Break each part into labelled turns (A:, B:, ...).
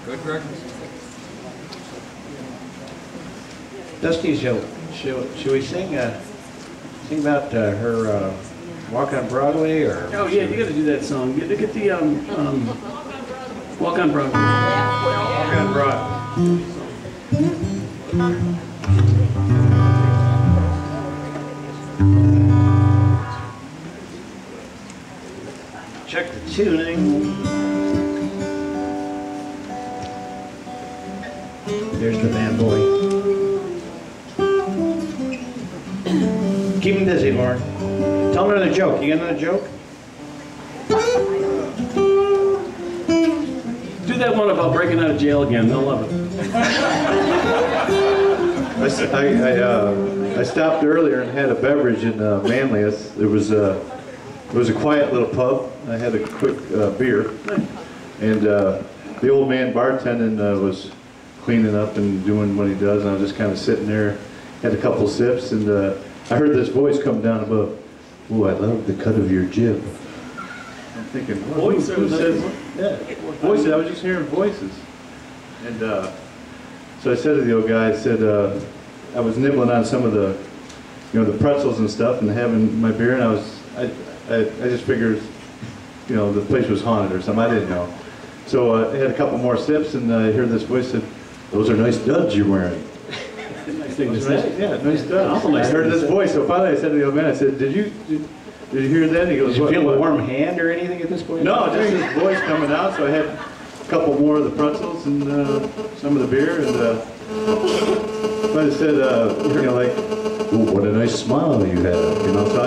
A: Good record.
B: Dusty, should we sing about her Walk on Broadway, or?
C: Oh yeah, you got to do that song. Get the Walk on Broadway.
B: Walk on Broadway. Check the tuning. There's the band boy. Keep him busy, Loren. Tell him another joke. You got another joke?
C: Do that one about breaking out of jail again. They'll love it.
D: I stopped earlier and had a beverage in Manly. It was a quiet little pub. I had a quick beer, and the old man bartending was cleaning up and doing what he does, and I was just kind of sitting there, had a couple sips, and I heard this voice come down above. "Ooh, I love the cut of your jib." I'm thinking, well, who says? Yeah, voices. I was just hearing voices, and so I said to the old guy, I said, I was nibbling on some of the, the pretzels and stuff, and having my beer, and I just figured, the place was haunted or something. I didn't know. So I had a couple more sips, and I heard this voice said, "Those are nice duds you're wearing."
C: Nice thing to say.
D: Yeah, nice duds. I heard this voice, so finally I said to the old man, I said, "Did you hear that?" And he goes,
B: "Did you feel a warm hand or anything at this point?"
D: No, just this voice coming out. So I had a couple more of the pretzels and some of the beer, and I said, like, "Ooh, what a nice smile you have," So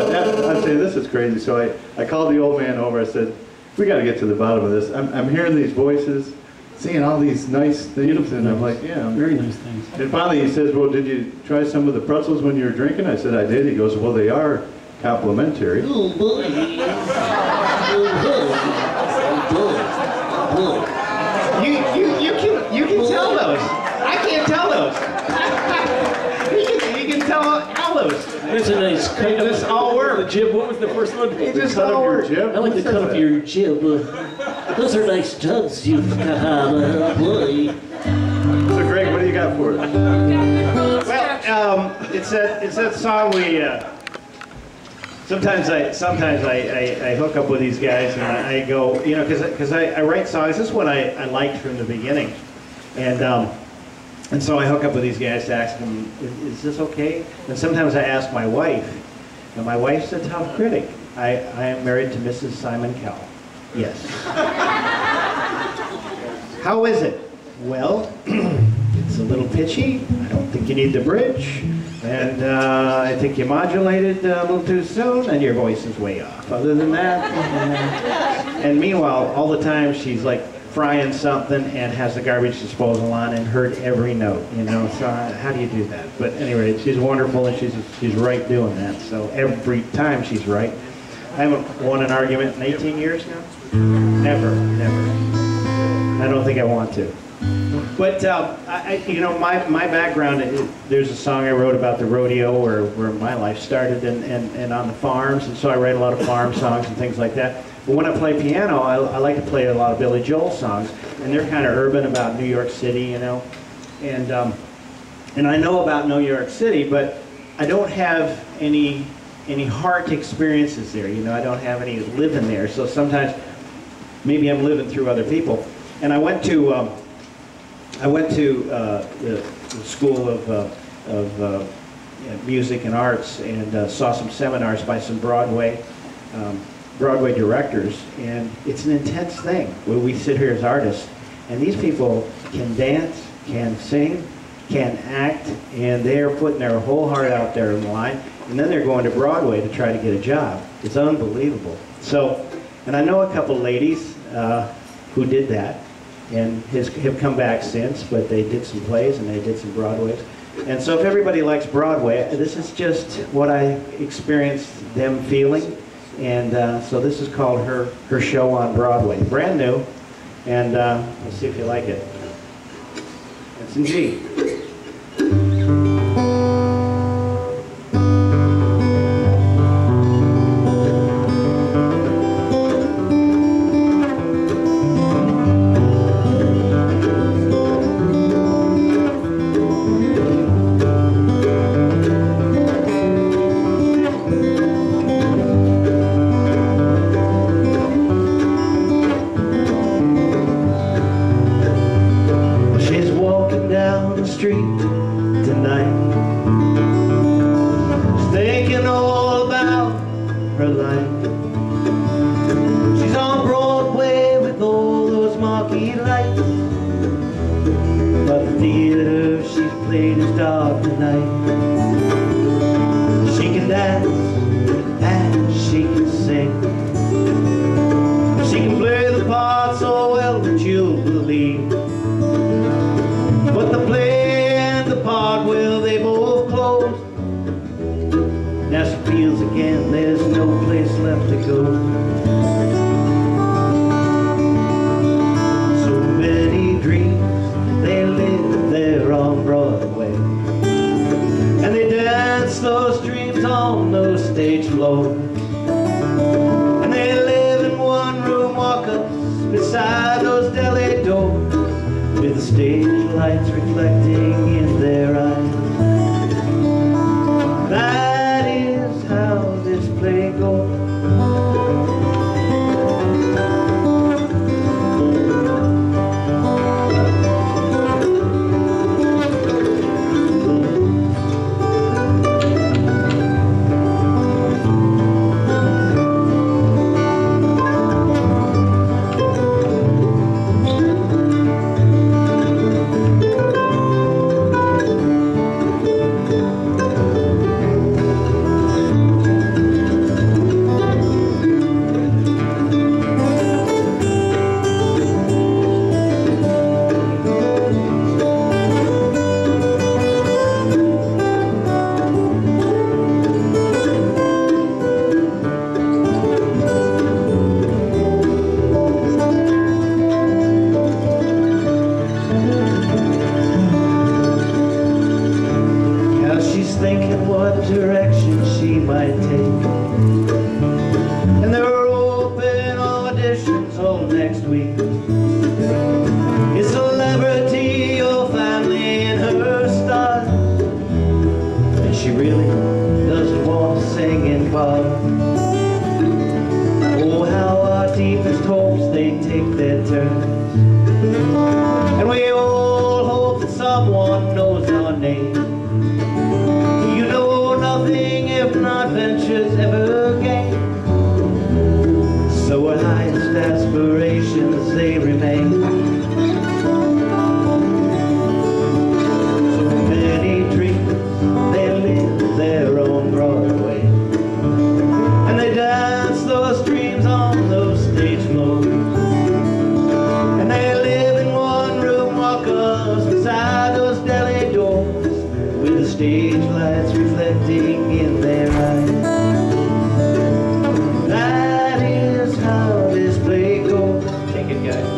D: I'd say, this is crazy. So I called the old man over. I said, "We got to get to the bottom of this. I'm hearing these voices, seeing all these nice things," and I'm like, "Yeah,
C: very nice things."
D: And finally he says, "Well, did you try some of the pretzels when you were drinking?" I said, "I did." He goes, "Well, they are complimentary."
E: Oh boy. Oh boy. Oh boy.
B: You can tell those. I can't tell those. you can tell all those.
E: That's a nice cut.
B: They just all work.
C: The jib. What was the first one?
B: They just all work.
D: Jib?
E: I like the cut of your jib. Those are nice duds you've got. Oh boy.
D: So Greg, what do you got for us?
B: Well, it's that song we. Sometimes I hook up with these guys and I go, because I write songs. This is what I liked from the beginning, and so I hook up with these guys to ask them, is this okay? And sometimes I ask my wife, and my wife's a tough critic. I am married to Mrs. Simon Cowell. Yes. How is it? Well, it's a little pitchy. I don't think you need the bridge. And I think you modulated a little too soon, and your voice is way off. Other than that, and meanwhile, all the time she's like frying something and has the garbage disposal on and heard every note, So how do you do that? But anyway, she's wonderful, and she's right doing that. So every time she's right. I haven't won an argument in 18 years now. Never. I don't think I want to. But my background, there's a song I wrote about the rodeo where my life started, and on the farms, and so I write a lot of farm songs and things like that. But when I play piano, I like to play a lot of Billy Joel songs, and they're kind of urban about New York City, and I know about New York City, but I don't have any heart experiences there. I don't have any living there, so sometimes maybe I'm living through other people. And I went to the School of Music and Arts and saw some seminars by some Broadway directors, and it's an intense thing where we sit here as artists, and these people can dance, can sing, can act, and they are putting their whole heart out there in the line, and then they're going to Broadway to try to get a job. It's unbelievable. So, and I know a couple ladies who did that, and have come back since, but they did some plays and they did some Broadways. And so if everybody likes Broadway, this is just what I experienced them feeling. And so this is called her show on Broadway. Brand new, and let's see if you like it. It's in G. lights, but the theater she's played is dark tonight. She can dance and she can sing. She can play the part so well that you'll believe. But the play and the part, well, they both close. Now she feels again there's no place left to go. So many dreams, they live there on Broadway, and they dance those dreams on those stage floors. And they live in one-room walk-ups beside those deli doors, with the stage lights reflecting in their eyes. That is how this play goes. Thinking what direction she might take, and there are open auditions all next week. Is celebrity your family in her style? And she really doesn't want to sing in bars. Oh, how our deepest hopes they take their turns, and we all hope that someone knows our name. Nothing if not ventures ever gain. So our highest aspirations they remain. So many dreams they live their own Broadway, and they dance those dreams on those stage floors. And they live in one-room walk-ups beside those deli doors, with the stage lights reflecting in their eyes. That is how this play goes. Take it, guys.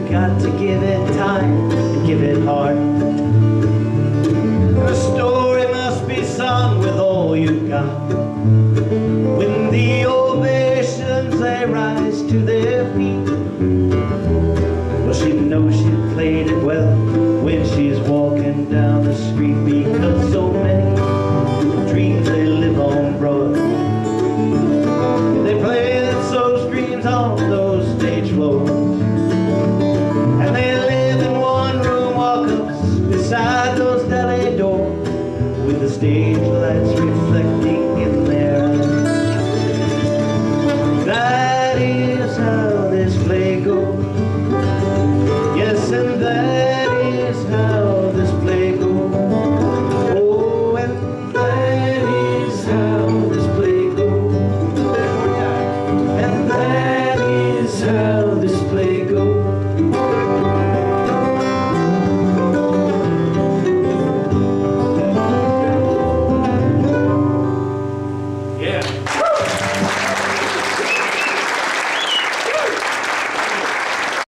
B: Got to give it time, give it heart.